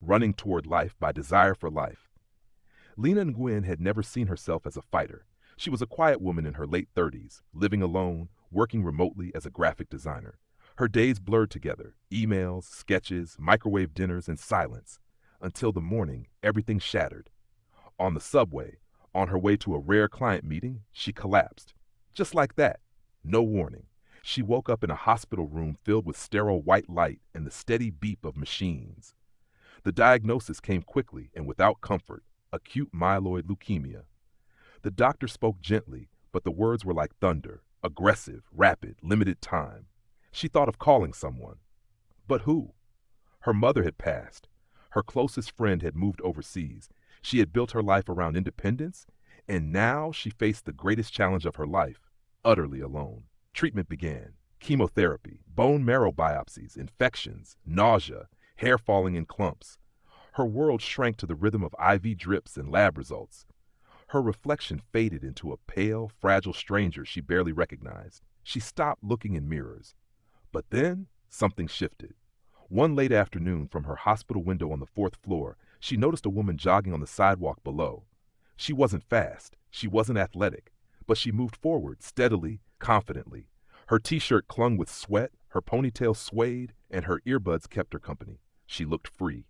running toward life by desire for life. Lena and Gwen had never seen herself as a fighter. She was a quiet woman in her late 30s, living alone, working remotely as a graphic designer. Her days blurred together, emails, sketches, microwave dinners, and silence, until the morning everything shattered. On the subway, on her way to a rare client meeting, she collapsed. Just like that. No warning. She woke up in a hospital room filled with sterile white light and the steady beep of machines. The diagnosis came quickly and without comfort: acute myeloid leukemia. The doctor spoke gently, but the words were like thunder: aggressive, rapid, limited time. She thought of calling someone. But who? Her mother had passed. Her closest friend had moved overseas. She had built her life around independence, and now she faced the greatest challenge of her life, utterly alone. Treatment began: chemotherapy, bone marrow biopsies, infections, nausea, hair falling in clumps. Her world shrank to the rhythm of IV drips and lab results. Her reflection faded into a pale, fragile stranger she barely recognized. She stopped looking in mirrors. But then something shifted. One late afternoon, from her hospital window on the fourth floor, she noticed a woman jogging on the sidewalk below. She wasn't fast, she wasn't athletic, but she moved forward steadily, confidently. Her t-shirt clung with sweat, her ponytail swayed, and her earbuds kept her company. She looked free.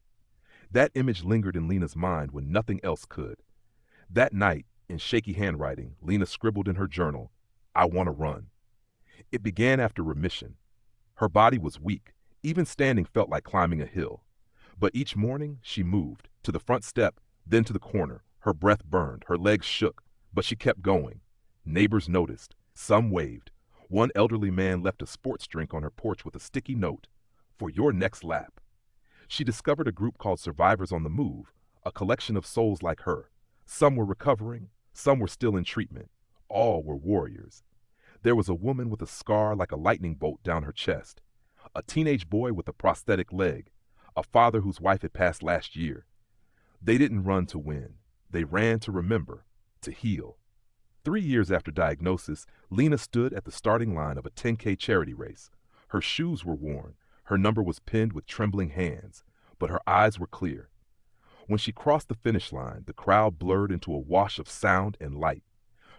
That image lingered in Lena's mind when nothing else could. That night, in shaky handwriting, Lena scribbled in her journal, "I want to run." It began after remission. Her body was weak. Even standing felt like climbing a hill. But each morning she moved, to the front step, then to the corner. Her breath burned, her legs shook, but she kept going. Neighbors noticed. Some waved. One elderly man left a sports drink on her porch with a sticky note: "For your next lap." She discovered a group called Survivors on the Move, a collection of souls like her. Some were recovering, some were still in treatment. All were warriors. There was a woman with a scar like a lightning bolt down her chest, a teenage boy with a prosthetic leg, a father whose wife had passed last year. They didn't run to win. They ran to remember, to heal. 3 years after diagnosis, Lena stood at the starting line of a 10K charity race. Her shoes were worn, her number was pinned with trembling hands, but her eyes were clear. When she crossed the finish line, the crowd blurred into a wash of sound and light.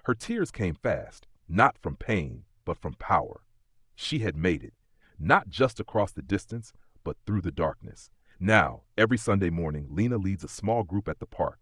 Her tears came fast, not from pain, but from power. She had made it, not just across the distance, but through the darkness. Now, every Sunday morning, Lena leads a small group at the park.